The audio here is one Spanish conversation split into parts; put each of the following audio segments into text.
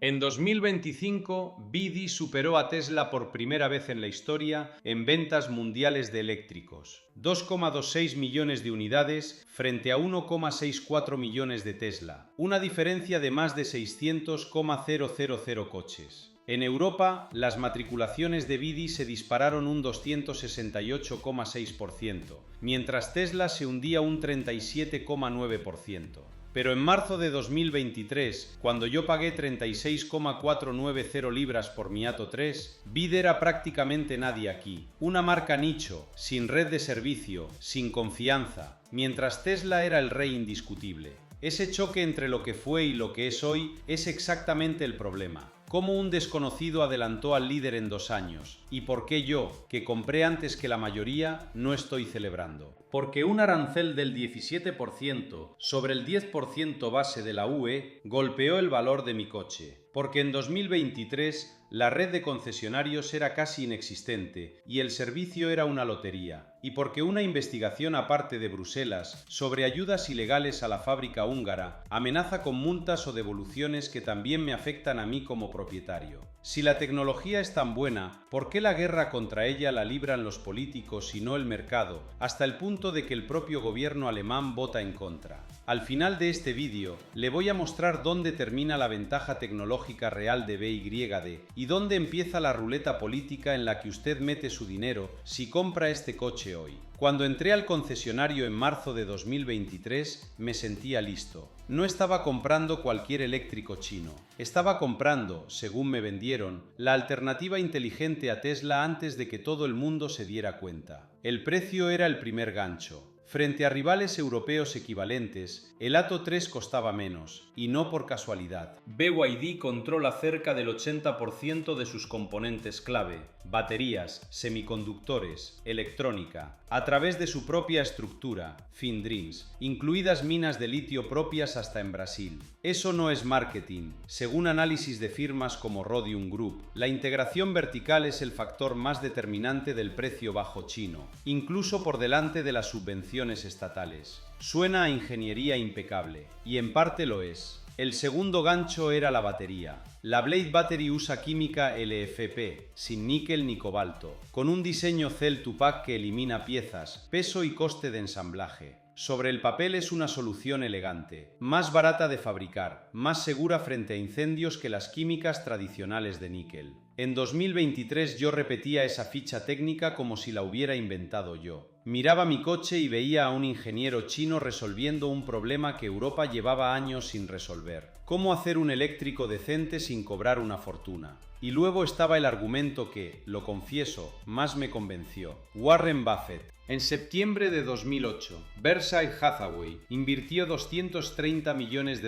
En 2025, Bidi superó a Tesla por primera vez en la historia en ventas mundiales de eléctricos. 2,26 millones de unidades frente a 1,64 millones de Tesla, una diferencia de más de 600,000 coches. En Europa, las matriculaciones de Bidi se dispararon un 268,6%, mientras Tesla se hundía un 37,9%. Pero en marzo de 2023, cuando yo pagué 36,490 libras por mi Atto 3, Bidi era prácticamente nadie aquí. Una marca nicho, sin red de servicio, sin confianza, mientras Tesla era el rey indiscutible. Ese choque entre lo que fue y lo que es hoy es exactamente el problema. ¿Cómo un desconocido adelantó al líder en 2 años? ¿Y por qué yo, que compré antes que la mayoría, no estoy celebrando? Porque un arancel del 17% sobre el 10% base de la UE golpeó el valor de mi coche. Porque en 2023 la red de concesionarios era casi inexistente y el servicio era una lotería. Y porque una investigación aparte de Bruselas sobre ayudas ilegales a la fábrica húngara amenaza con multas o devoluciones que también me afectan a mí como propietario. Si la tecnología es tan buena, ¿por qué la guerra contra ella la libran los políticos y no el mercado, hasta el punto de que el propio gobierno alemán vota en contra? Al final de este vídeo, le voy a mostrar dónde termina la ventaja tecnológica real de BYD y dónde empieza la ruleta política en la que usted mete su dinero si compra este coche hoy. Cuando entré al concesionario en marzo de 2023, me sentía listo. No estaba comprando cualquier eléctrico chino. Estaba comprando, según me vendieron, la alternativa inteligente a Tesla antes de que todo el mundo se diera cuenta. El precio era el primer gancho. Frente a rivales europeos equivalentes, el Atto 3 costaba menos, y no por casualidad. BYD controla cerca del 80% de sus componentes clave, baterías, semiconductores, electrónica, a través de su propia estructura, FinDreams, incluidas minas de litio propias hasta en Brasil. Eso no es marketing. Según análisis de firmas como Rhodium Group, la integración vertical es el factor más determinante del precio bajo chino, incluso por delante de las subvenciones estatales. Suena a ingeniería impecable, y en parte lo es. El segundo gancho era la batería. La Blade Battery usa química LFP, sin níquel ni cobalto, con un diseño Cell to Pack que elimina piezas, peso y coste de ensamblaje. Sobre el papel es una solución elegante, más barata de fabricar, más segura frente a incendios que las químicas tradicionales de níquel. En 2023 yo repetía esa ficha técnica como si la hubiera inventado yo. Miraba mi coche y veía a un ingeniero chino resolviendo un problema que Europa llevaba años sin resolver. ¿Cómo hacer un eléctrico decente sin cobrar una fortuna? Y luego estaba el argumento que, lo confieso, más me convenció. Warren Buffett. En septiembre de 2008, Berkshire Hathaway invirtió $230 millones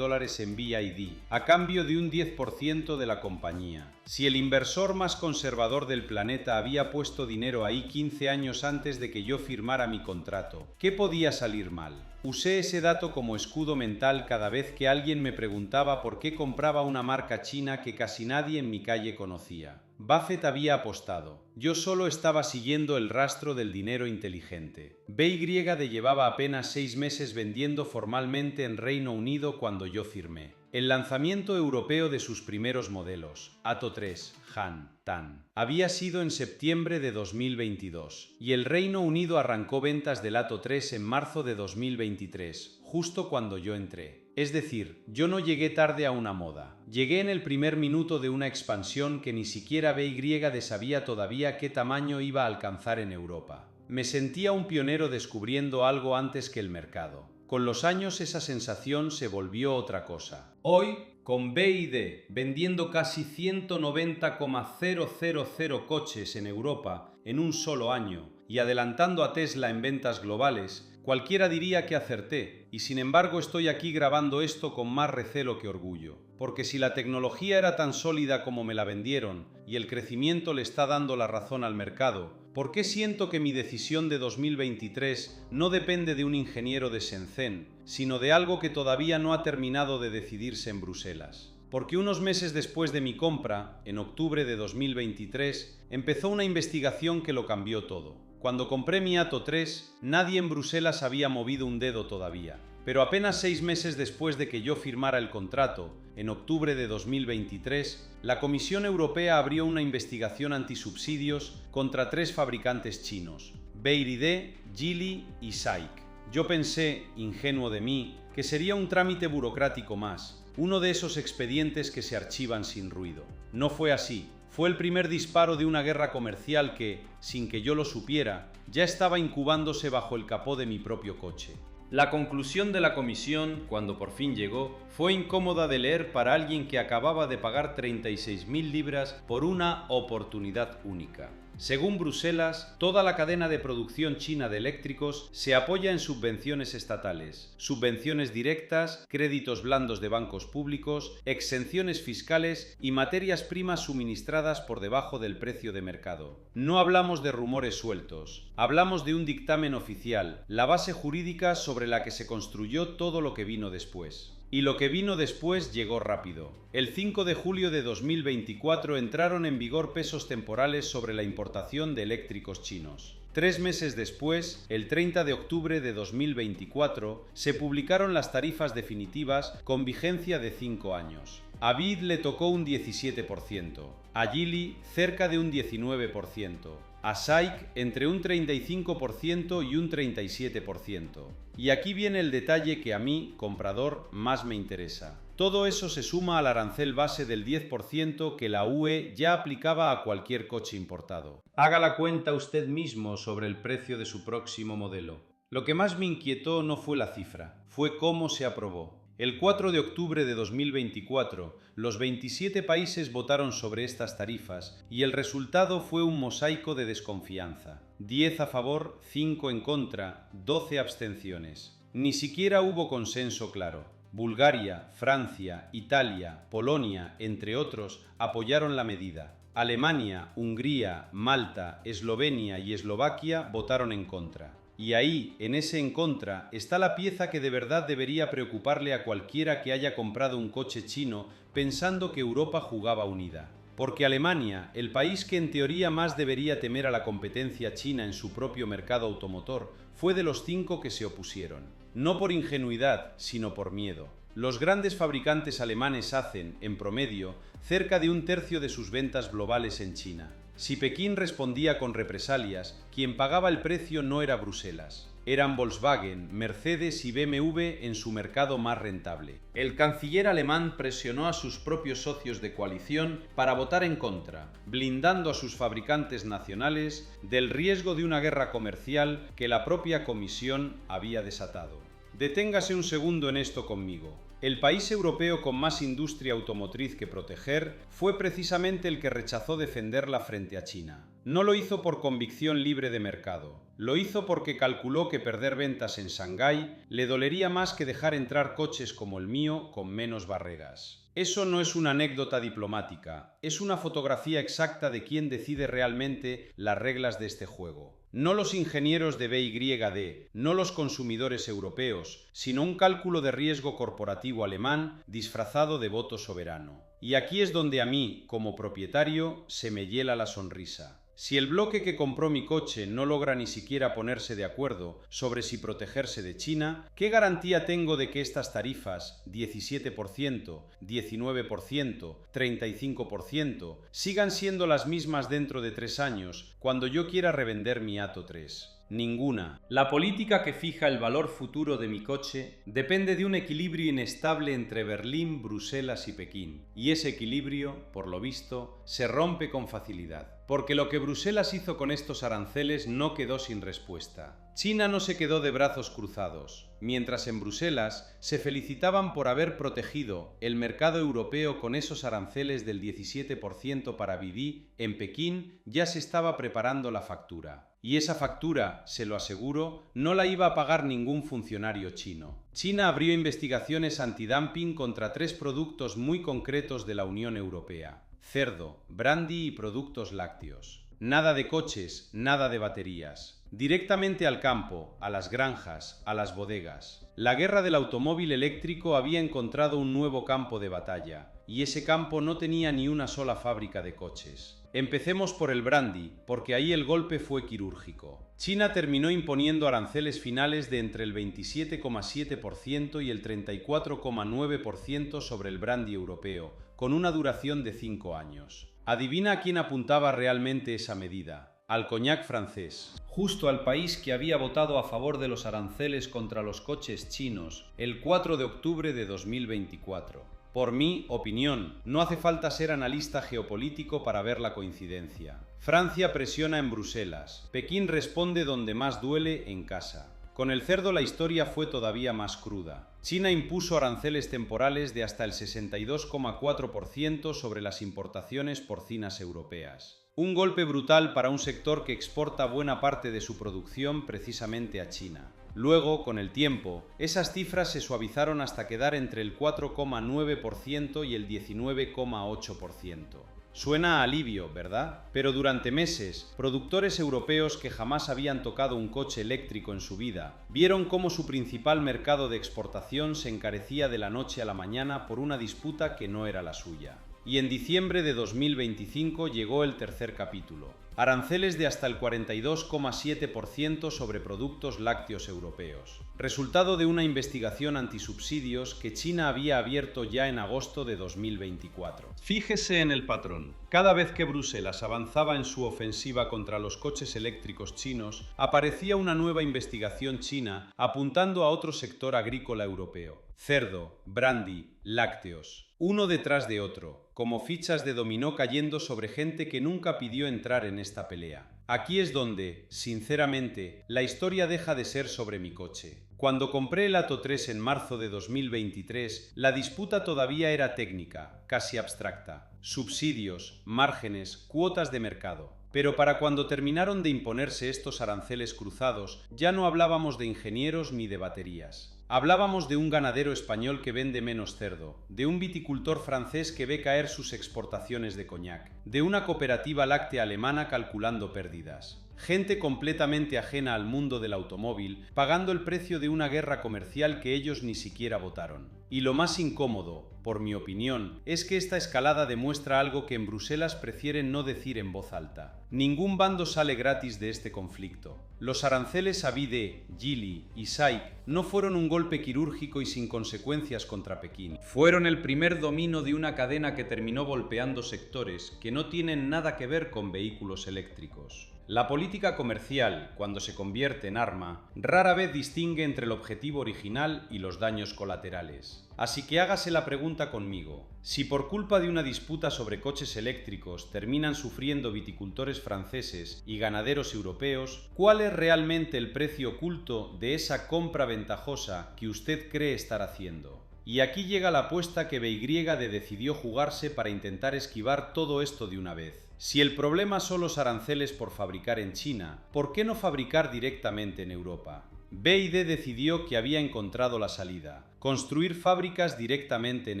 en BYD, a cambio de un 10% de la compañía. Si el inversor más conservador del planeta había puesto dinero ahí 15 años antes de que yo firmara mi contrato, ¿qué podía salir mal? Usé ese dato como escudo mental cada vez que alguien me preguntaba por qué compraba una marca china que casi nadie en mi calle conocía. Buffett había apostado. Yo solo estaba siguiendo el rastro del dinero inteligente. BYD llevaba apenas 6 meses vendiendo formalmente en Reino Unido cuando yo firmé. El lanzamiento europeo de sus primeros modelos, Atto 3, Han, Tan, había sido en septiembre de 2022, y el Reino Unido arrancó ventas del Atto 3 en marzo de 2023, justo cuando yo entré. Es decir, yo no llegué tarde a una moda. Llegué en el primer minuto de una expansión que ni siquiera BYD sabía todavía qué tamaño iba a alcanzar en Europa. Me sentía un pionero descubriendo algo antes que el mercado. Con los años esa sensación se volvió otra cosa. Hoy, con BYD vendiendo casi 190,000 coches en Europa en un solo año y adelantando a Tesla en ventas globales, cualquiera diría que acerté, y sin embargo estoy aquí grabando esto con más recelo que orgullo. Porque si la tecnología era tan sólida como me la vendieron y el crecimiento le está dando la razón al mercado, ¿por qué siento que mi decisión de 2023 no depende de un ingeniero de Shenzhen, sino de algo que todavía no ha terminado de decidirse en Bruselas? Porque unos meses después de mi compra, en octubre de 2023, empezó una investigación que lo cambió todo. Cuando compré mi Atto 3, nadie en Bruselas había movido un dedo todavía. Pero apenas 6 meses después de que yo firmara el contrato, en octubre de 2023, la Comisión Europea abrió una investigación antisubsidios contra 3 fabricantes chinos, BYD, Geely y SAIC. Yo pensé, ingenuo de mí, que sería un trámite burocrático más, uno de esos expedientes que se archivan sin ruido. No fue así. Fue el primer disparo de una guerra comercial que, sin que yo lo supiera, ya estaba incubándose bajo el capó de mi propio coche. La conclusión de la comisión, cuando por fin llegó, fue incómoda de leer para alguien que acababa de pagar 36.000 libras por una oportunidad única. Según Bruselas, toda la cadena de producción china de eléctricos se apoya en subvenciones estatales, subvenciones directas, créditos blandos de bancos públicos, exenciones fiscales y materias primas suministradas por debajo del precio de mercado. No hablamos de rumores sueltos, hablamos de un dictamen oficial, la base jurídica sobre la que se construyó todo lo que vino después. Y lo que vino después llegó rápido. El 5 de julio de 2024 entraron en vigor pesos temporales sobre la importación de eléctricos chinos. 3 meses después, el 30 de octubre de 2024, se publicaron las tarifas definitivas con vigencia de 5 años. A BYD le tocó un 17%, a Geely cerca de un 19%, a SAIC entre un 35% y un 37%. Y aquí viene el detalle que a mí, comprador, más me interesa. Todo eso se suma al arancel base del 10% que la UE ya aplicaba a cualquier coche importado. Haga la cuenta usted mismo sobre el precio de su próximo modelo. Lo que más me inquietó no fue la cifra, fue cómo se aprobó. El 4 de octubre de 2024, los 27 países votaron sobre estas tarifas y el resultado fue un mosaico de desconfianza. 10 a favor, 5 en contra, 12 abstenciones. Ni siquiera hubo consenso claro. Bulgaria, Francia, Italia, Polonia, entre otros, apoyaron la medida. Alemania, Hungría, Malta, Eslovenia y Eslovaquia votaron en contra. Y ahí, en ese en contra, está la pieza que de verdad debería preocuparle a cualquiera que haya comprado un coche chino pensando que Europa jugaba unida. Porque Alemania, el país que en teoría más debería temer a la competencia china en su propio mercado automotor, fue de los 5 que se opusieron. No por ingenuidad, sino por miedo. Los grandes fabricantes alemanes hacen, en promedio, cerca de un tercio de sus ventas globales en China. Si Pekín respondía con represalias, quien pagaba el precio no era Bruselas. Eran Volkswagen, Mercedes y BMW en su mercado más rentable. El canciller alemán presionó a sus propios socios de coalición para votar en contra, blindando a sus fabricantes nacionales del riesgo de una guerra comercial que la propia Comisión había desatado. Deténgase un segundo en esto conmigo. El país europeo con más industria automotriz que proteger fue precisamente el que rechazó defenderla frente a China. No lo hizo por convicción libre de mercado. Lo hizo porque calculó que perder ventas en Shanghái le dolería más que dejar entrar coches como el mío con menos barreras. Eso no es una anécdota diplomática, es una fotografía exacta de quién decide realmente las reglas de este juego. No los ingenieros de BYD, no los consumidores europeos, sino un cálculo de riesgo corporativo alemán disfrazado de voto soberano. Y aquí es donde a mí, como propietario, se me hiela la sonrisa. Si el bloque que compró mi coche no logra ni siquiera ponerse de acuerdo sobre si protegerse de China, ¿qué garantía tengo de que estas tarifas, 17%, 19%, 35%, sigan siendo las mismas dentro de 3 años, cuando yo quiera revender mi Atto 3? Ninguna. La política que fija el valor futuro de mi coche depende de un equilibrio inestable entre Berlín, Bruselas y Pekín. Y ese equilibrio, por lo visto, se rompe con facilidad. Porque lo que Bruselas hizo con estos aranceles no quedó sin respuesta. China no se quedó de brazos cruzados. Mientras en Bruselas se felicitaban por haber protegido el mercado europeo con esos aranceles del 17% para BYD, en Pekín ya se estaba preparando la factura. Y esa factura, se lo aseguro, no la iba a pagar ningún funcionario chino. China abrió investigaciones antidumping contra 3 productos muy concretos de la Unión Europea: cerdo, brandy y productos lácteos. Nada de coches, nada de baterías. Directamente al campo, a las granjas, a las bodegas. La guerra del automóvil eléctrico había encontrado un nuevo campo de batalla, y ese campo no tenía ni una sola fábrica de coches. Empecemos por el brandy, porque ahí el golpe fue quirúrgico. China terminó imponiendo aranceles finales de entre el 27,7% y el 34,9% sobre el brandy europeo, con una duración de 5 años. ¿Adivina a quién apuntaba realmente esa medida? Al coñac francés, justo al país que había votado a favor de los aranceles contra los coches chinos el 4 de octubre de 2024. Por mi opinión, no hace falta ser analista geopolítico para ver la coincidencia. Francia presiona en Bruselas. Pekín responde donde más duele, en casa. Con el cerdo la historia fue todavía más cruda. China impuso aranceles temporales de hasta el 62,4% sobre las importaciones porcinas europeas. Un golpe brutal para un sector que exporta buena parte de su producción precisamente a China. Luego, con el tiempo, esas cifras se suavizaron hasta quedar entre el 4,9% y el 19,8%. Suena a alivio, ¿verdad? Pero durante meses, productores europeos que jamás habían tocado un coche eléctrico en su vida, vieron cómo su principal mercado de exportación se encarecía de la noche a la mañana por una disputa que no era la suya. Y en diciembre de 2025 llegó el tercer capítulo. Aranceles de hasta el 42,7% sobre productos lácteos europeos. Resultado de una investigación antisubsidios que China había abierto ya en agosto de 2024. Fíjese en el patrón. Cada vez que Bruselas avanzaba en su ofensiva contra los coches eléctricos chinos, aparecía una nueva investigación china apuntando a otro sector agrícola europeo. Cerdo, brandy, lácteos. Uno detrás de otro, como fichas de dominó cayendo sobre gente que nunca pidió entrar en esta pelea. Aquí es donde, sinceramente, la historia deja de ser sobre mi coche. Cuando compré el Atto 3 en marzo de 2023, la disputa todavía era técnica, casi abstracta. Subsidios, márgenes, cuotas de mercado. Pero para cuando terminaron de imponerse estos aranceles cruzados, ya no hablábamos de ingenieros ni de baterías. Hablábamos de un ganadero español que vende menos cerdo, de un viticultor francés que ve caer sus exportaciones de coñac, de una cooperativa láctea alemana calculando pérdidas. Gente completamente ajena al mundo del automóvil, pagando el precio de una guerra comercial que ellos ni siquiera votaron. Y lo más incómodo, por mi opinión, es que esta escalada demuestra algo que en Bruselas prefieren no decir en voz alta. Ningún bando sale gratis de este conflicto. Los aranceles a BYD, Geely y SAIC no fueron un golpe quirúrgico y sin consecuencias contra Pekín. Fueron el primer domino de una cadena que terminó golpeando sectores que no tienen nada que ver con vehículos eléctricos. La política comercial, cuando se convierte en arma, rara vez distingue entre el objetivo original y los daños colaterales. Así que hágase la pregunta conmigo. Si por culpa de una disputa sobre coches eléctricos terminan sufriendo viticultores franceses y ganaderos europeos, ¿cuál es realmente el precio oculto de esa compra ventajosa que usted cree estar haciendo? Y aquí llega la apuesta que BYD decidió jugarse para intentar esquivar todo esto de una vez. Si el problema son los aranceles por fabricar en China, ¿por qué no fabricar directamente en Europa? BYD decidió que había encontrado la salida: construir fábricas directamente en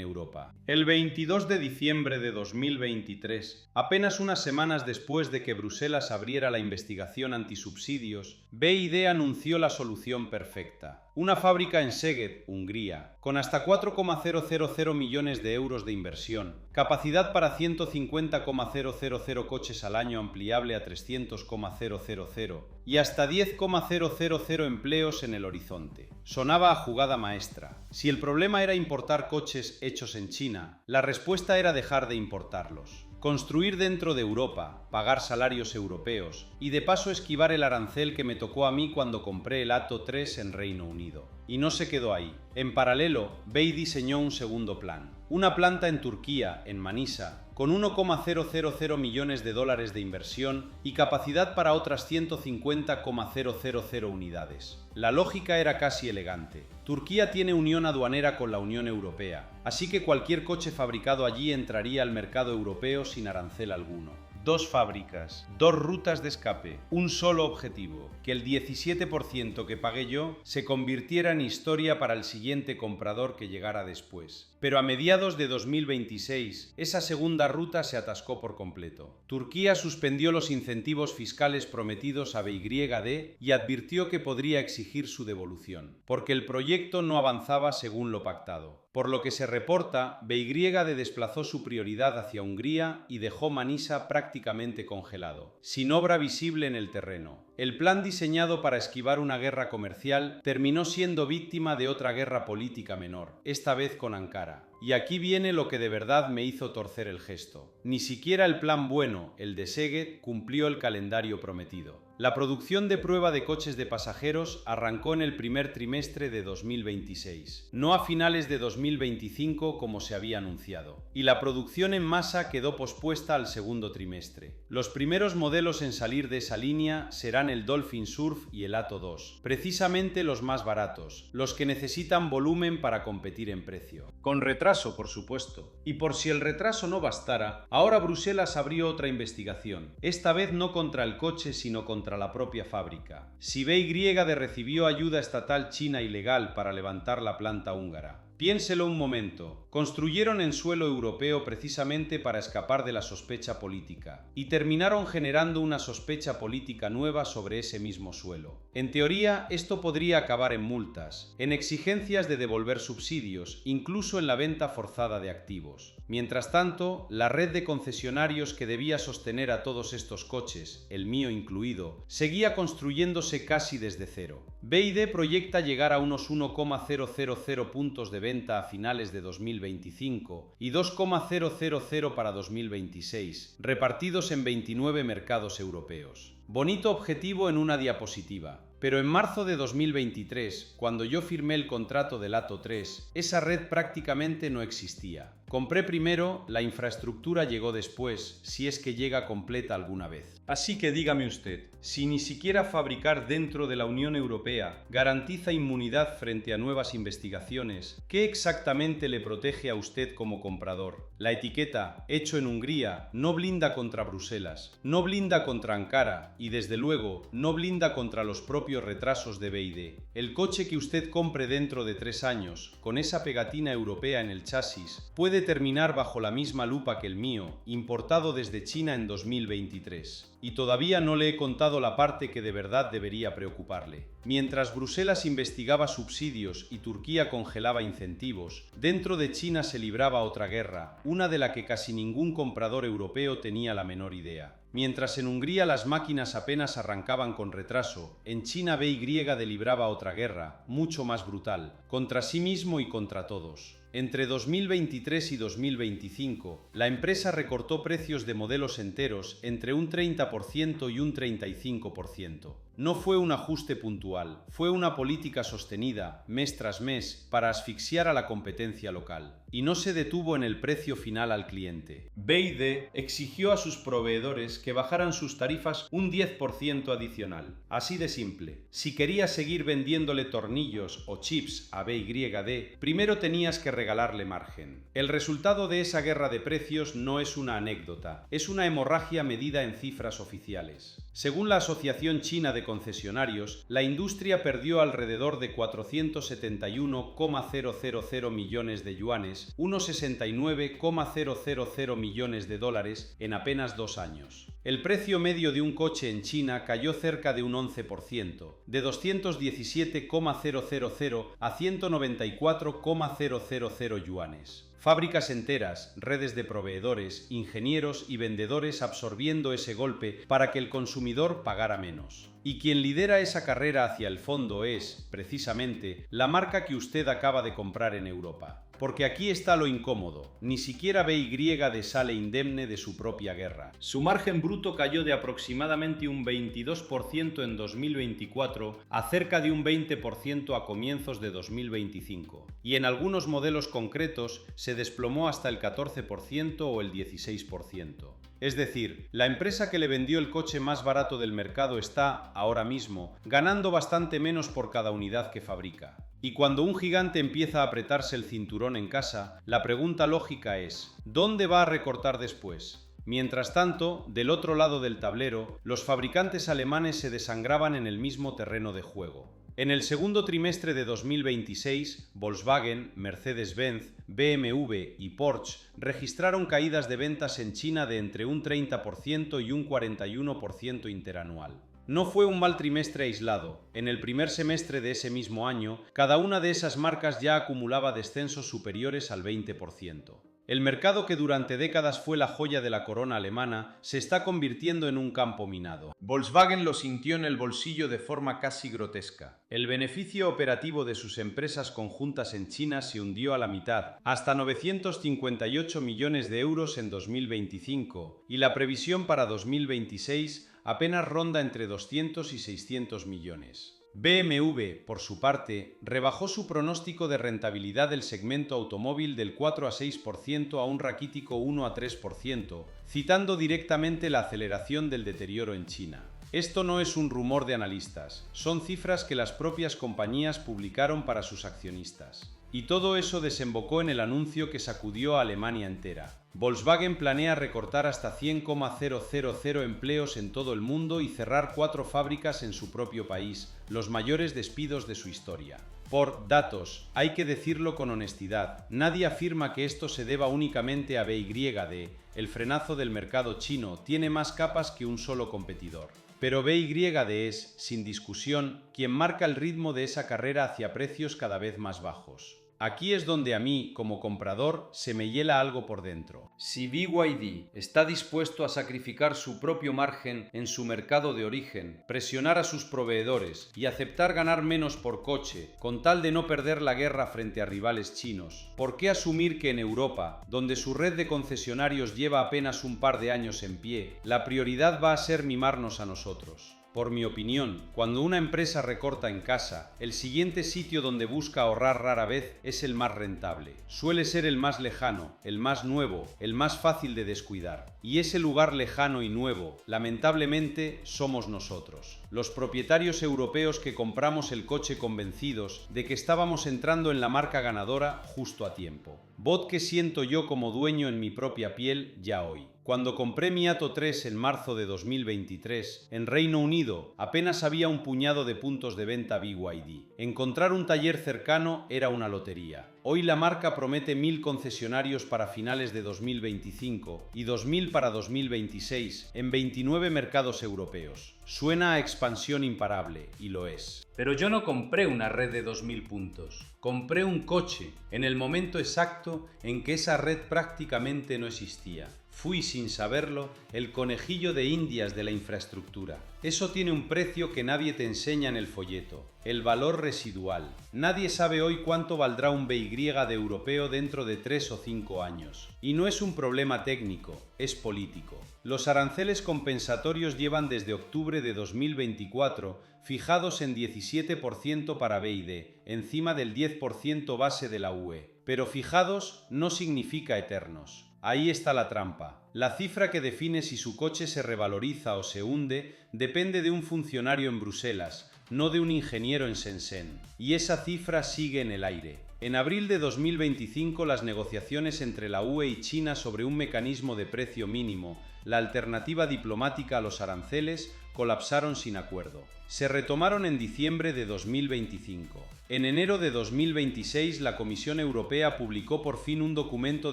Europa. El 22 de diciembre de 2023, apenas unas semanas después de que Bruselas abriera la investigación antisubsidios, BYD anunció la solución perfecta: una fábrica en Szeged, Hungría, con hasta 4,000 millones de euros de inversión, capacidad para 150,000 coches al año ampliable a 300,000 y hasta 10,000 empleos en el horizonte. Sonaba a jugada maestra. Si el problema era importar coches hechos en China, la respuesta era dejar de importarlos. Construir dentro de Europa, pagar salarios europeos y de paso esquivar el arancel que me tocó a mí cuando compré el Atto 3 en Reino Unido. Y no se quedó ahí. En paralelo, BEI diseñó un segundo plan. Una planta en Turquía, en Manisa, con 1,000 millones de dólares de inversión y capacidad para otras 150,000 unidades. La lógica era casi elegante. Turquía tiene unión aduanera con la Unión Europea, así que cualquier coche fabricado allí entraría al mercado europeo sin arancel alguno. 2 fábricas, 2 rutas de escape, un solo objetivo: que el 17% que pagué yo se convirtiera en historia para el siguiente comprador que llegara después. Pero a mediados de 2026, esa segunda ruta se atascó por completo. Turquía suspendió los incentivos fiscales prometidos a BYD y advirtió que podría exigir su devolución, porque el proyecto no avanzaba según lo pactado. por lo que se reporta, BYD desplazó su prioridad hacia Hungría y dejó Manisa prácticamente congelado, sin obra visible en el terreno. El plan diseñado para esquivar una guerra comercial terminó siendo víctima de otra guerra política menor, esta vez con Ankara. Y aquí viene lo que de verdad me hizo torcer el gesto. Ni siquiera el plan bueno, el de Szeged, cumplió el calendario prometido. La producción de prueba de coches de pasajeros arrancó en el primer trimestre de 2026, no a finales de 2025 como se había anunciado, y la producción en masa quedó pospuesta al segundo trimestre. Los primeros modelos en salir de esa línea serán el Dolphin Surf y el Atto 2, precisamente los más baratos, los que necesitan volumen para competir en precio. Con retraso, por supuesto. Y por si el retraso no bastara, ahora Bruselas abrió otra investigación, esta vez no contra el coche sino contra la propia fábrica. Si BYD recibió ayuda estatal china ilegal para levantar la planta húngara. Piénselo un momento. Construyeron en suelo europeo precisamente para escapar de la sospecha política, y terminaron generando una sospecha política nueva sobre ese mismo suelo. En teoría, esto podría acabar en multas, en exigencias de devolver subsidios, incluso en la venta forzada de activos. Mientras tanto, la red de concesionarios que debía sostener a todos estos coches, el mío incluido, seguía construyéndose casi desde cero. BYD proyecta llegar a unos 1,000 puntos de venta a finales de 2025 y 2,000 para 2026, repartidos en 29 mercados europeos. Bonito objetivo en una diapositiva. Pero en marzo de 2023, cuando yo firmé el contrato del Atto 3, esa red prácticamente no existía. Compré primero, la infraestructura llegó después, si es que llega completa alguna vez. Así que dígame usted, si ni siquiera fabricar dentro de la Unión Europea garantiza inmunidad frente a nuevas investigaciones, ¿qué exactamente le protege a usted como comprador? La etiqueta, hecho en Hungría, no blinda contra Bruselas, no blinda contra Ankara y desde luego no blinda contra los propios retrasos de BYD. El coche que usted compre dentro de 3 años, con esa pegatina europea en el chasis, puede terminar bajo la misma lupa que el mío, importado desde China en 2023. Y todavía no le he contado la parte que de verdad debería preocuparle. Mientras Bruselas investigaba subsidios y Turquía congelaba incentivos, dentro de China se libraba otra guerra, una de la que casi ningún comprador europeo tenía la menor idea. Mientras en Hungría las máquinas apenas arrancaban con retraso, en China BYD libraba otra guerra, mucho más brutal, contra sí mismo y contra todos. Entre 2023 y 2025, la empresa recortó precios de modelos enteros entre un 30% y un 35%. No fue un ajuste puntual, fue una política sostenida, mes tras mes, para asfixiar a la competencia local. Y no se detuvo en el precio final al cliente. BYD exigió a sus proveedores que bajaran sus tarifas un 10% adicional. Así de simple. Si querías seguir vendiéndole tornillos o chips a BYD, primero tenías que regalarle margen. El resultado de esa guerra de precios no es una anécdota, es una hemorragia medida en cifras oficiales. Según la Asociación China de Concesionarios, la industria perdió alrededor de 471,000 millones de yuanes, unos 69,000 millones de dólares en apenas 2 años. El precio medio de un coche en China cayó cerca de un 11%, de 217,000 a 194,000 yuanes. Fábricas enteras, redes de proveedores, ingenieros y vendedores absorbiendo ese golpe para que el consumidor pagara menos. Y quien lidera esa carrera hacia el fondo es, precisamente, la marca que usted acaba de comprar en Europa. Porque aquí está lo incómodo, ni siquiera BYD sale indemne de su propia guerra. Su margen bruto cayó de aproximadamente un 22% en 2024 a cerca de un 20% a comienzos de 2025. Y en algunos modelos concretos se desplomó hasta el 14% o el 16%. Es decir, la empresa que le vendió el coche más barato del mercado está, ahora mismo, ganando bastante menos por cada unidad que fabrica. Y cuando un gigante empieza a apretarse el cinturón en casa, la pregunta lógica es, ¿dónde va a recortar después? Mientras tanto, del otro lado del tablero, los fabricantes alemanes se desangraban en el mismo terreno de juego. En el segundo trimestre de 2026, Volkswagen, Mercedes-Benz, BMW y Porsche registraron caídas de ventas en China de entre un 30% y un 41% interanual. No fue un mal trimestre aislado. En el primer semestre de ese mismo año, cada una de esas marcas ya acumulaba descensos superiores al 20%. El mercado que durante décadas fue la joya de la corona alemana se está convirtiendo en un campo minado. Volkswagen lo sintió en el bolsillo de forma casi grotesca. El beneficio operativo de sus empresas conjuntas en China se hundió a la mitad, hasta 958 millones de euros en 2025, y la previsión para 2026 apenas ronda entre 200 y 600 millones. BMW, por su parte, rebajó su pronóstico de rentabilidad del segmento automóvil del 4 a 6% a un raquítico 1 a 3%, citando directamente la aceleración del deterioro en China. Esto no es un rumor de analistas, son cifras que las propias compañías publicaron para sus accionistas. Y todo eso desembocó en el anuncio que sacudió a Alemania entera. Volkswagen planea recortar hasta 100,000 empleos en todo el mundo y cerrar 4 fábricas en su propio país, los mayores despidos de su historia. Por datos, hay que decirlo con honestidad, nadie afirma que esto se deba únicamente a BYD, el frenazo del mercado chino tiene más capas que un solo competidor. Pero BYD es, sin discusión, quien marca el ritmo de esa carrera hacia precios cada vez más bajos. Aquí es donde a mí, como comprador, se me hiela algo por dentro. Si BYD está dispuesto a sacrificar su propio margen en su mercado de origen, presionar a sus proveedores y aceptar ganar menos por coche, con tal de no perder la guerra frente a rivales chinos, ¿por qué asumir que en Europa, donde su red de concesionarios lleva apenas un par de años en pie, la prioridad va a ser mimarnos a nosotros? Por mi opinión, cuando una empresa recorta en casa, el siguiente sitio donde busca ahorrar rara vez es el más rentable. Suele ser el más lejano, el más nuevo, el más fácil de descuidar. Y ese lugar lejano y nuevo, lamentablemente, somos nosotros. Los propietarios europeos que compramos el coche convencidos de que estábamos entrando en la marca ganadora justo a tiempo. Bot que siento yo como dueño en mi propia piel ya hoy. Cuando compré mi Atto 3 en marzo de 2023, en Reino Unido apenas había un puñado de puntos de venta BYD. Encontrar un taller cercano era una lotería. Hoy la marca promete 1000 concesionarios para finales de 2025 y 2000 para 2026 en 29 mercados europeos. Suena a expansión imparable, y lo es. Pero yo no compré una red de 2000 puntos. Compré un coche en el momento exacto en que esa red prácticamente no existía. Fui, sin saberlo, el conejillo de Indias de la infraestructura. Eso tiene un precio que nadie te enseña en el folleto, el valor residual. Nadie sabe hoy cuánto valdrá un BYD europeo dentro de 3 o 5 años. Y no es un problema técnico, es político. Los aranceles compensatorios llevan desde octubre de 2024 fijados en 17% para BYD, encima del 10% base de la UE. Pero fijados no significa eternos. Ahí está la trampa. La cifra que define si su coche se revaloriza o se hunde depende de un funcionario en Bruselas, no de un ingeniero en Shenzhen. Y esa cifra sigue en el aire. En abril de 2025 las negociaciones entre la UE y China sobre un mecanismo de precio mínimo, la alternativa diplomática a los aranceles, colapsaron sin acuerdo. Se retomaron en diciembre de 2025. En enero de 2026 la Comisión Europea publicó por fin un documento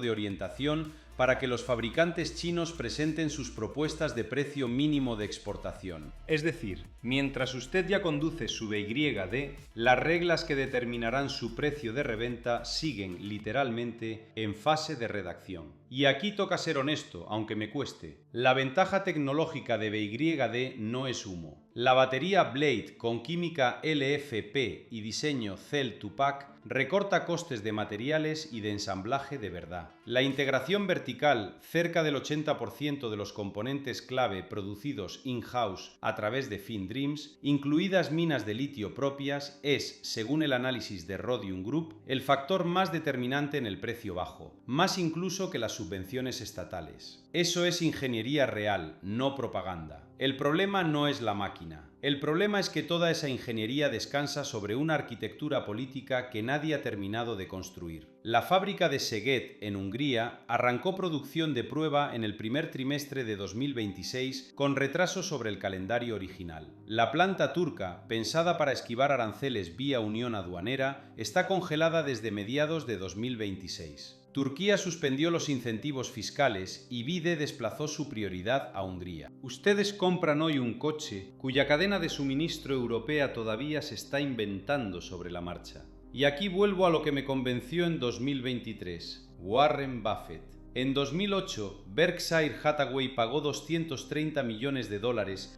de orientación para que los fabricantes chinos presenten sus propuestas de precio mínimo de exportación. Es decir, mientras usted ya conduce su BYD, las reglas que determinarán su precio de reventa siguen literalmente en fase de redacción. Y aquí toca ser honesto, aunque me cueste. La ventaja tecnológica de BYD no es humo. La batería Blade con química LFP y diseño Cell to Pack recorta costes de materiales y de ensamblaje de verdad. La integración vertical, cerca del 80% de los componentes clave producidos in-house a través de FinDreams, incluidas minas de litio propias, es, según el análisis de Rhodium Group, el factor más determinante en el precio bajo, más incluso que las subvenciones estatales. Eso es ingeniería real, no propaganda. El problema no es la máquina. El problema es que toda esa ingeniería descansa sobre una arquitectura política que nadie ha terminado de construir. La fábrica de Szeged, en Hungría, arrancó producción de prueba en el primer trimestre de 2026 con retraso sobre el calendario original. La planta turca, pensada para esquivar aranceles vía unión aduanera, está congelada desde mediados de 2026. Turquía suspendió los incentivos fiscales y BID desplazó su prioridad a Hungría. Ustedes compran hoy un coche cuya cadena de suministro europea todavía se está inventando sobre la marcha. Y aquí vuelvo a lo que me convenció en 2023, Warren Buffett. En 2008, Berkshire Hathaway pagó $230 millones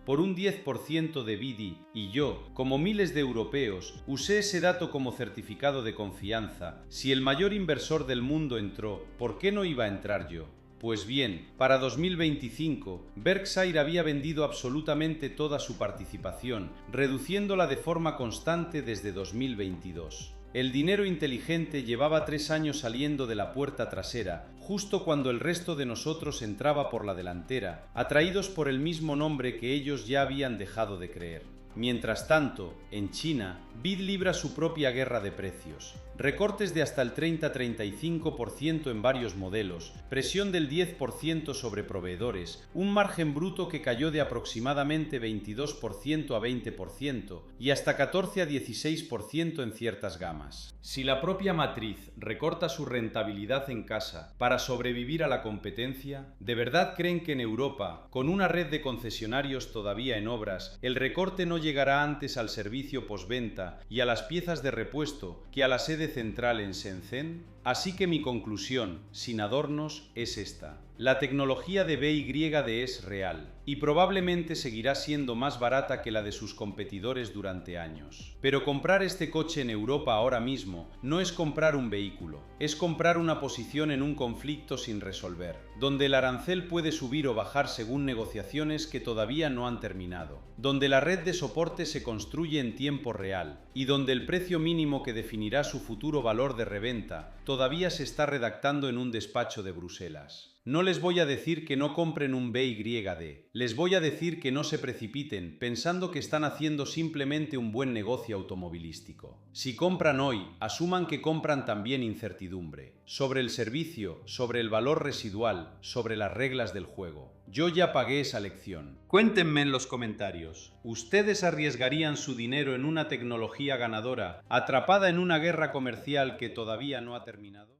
por un 10% de BD y yo, como miles de europeos, usé ese dato como certificado de confianza. Si el mayor inversor del mundo entró, ¿por qué no iba a entrar yo? Pues bien, para 2025, Berkshire había vendido absolutamente toda su participación, reduciéndola de forma constante desde 2022. El dinero inteligente llevaba 3 años saliendo de la puerta trasera, justo cuando el resto de nosotros entraba por la delantera, atraídos por el mismo nombre que ellos ya habían dejado de creer. Mientras tanto, en China, BID libra su propia guerra de precios. Recortes de hasta el 30-35% en varios modelos, presión del 10% sobre proveedores, un margen bruto que cayó de aproximadamente 22% a 20% y hasta 14 a 16% en ciertas gamas. Si la propia matriz recorta su rentabilidad en casa para sobrevivir a la competencia, ¿de verdad creen que en Europa, con una red de concesionarios todavía en obras, el recorte no llegará antes al servicio postventa y a las piezas de repuesto que a la sede central en Shenzhen? Así que mi conclusión, sin adornos, es esta. La tecnología de BYD es real y probablemente seguirá siendo más barata que la de sus competidores durante años. Pero comprar este coche en Europa ahora mismo no es comprar un vehículo, es comprar una posición en un conflicto sin resolver, donde el arancel puede subir o bajar según negociaciones que todavía no han terminado, donde la red de soporte se construye en tiempo real y donde el precio mínimo que definirá su futuro valor de reventa todavía se está redactando en un despacho de Bruselas. No les voy a decir que no compren un BYD, les voy a decir que no se precipiten pensando que están haciendo simplemente un buen negocio automovilístico. Si compran hoy, asuman que compran también incertidumbre, sobre el servicio, sobre el valor residual, sobre las reglas del juego. Yo ya pagué esa lección. Cuéntenme en los comentarios, ¿ustedes arriesgarían su dinero en una tecnología ganadora, atrapada en una guerra comercial que todavía no ha terminado?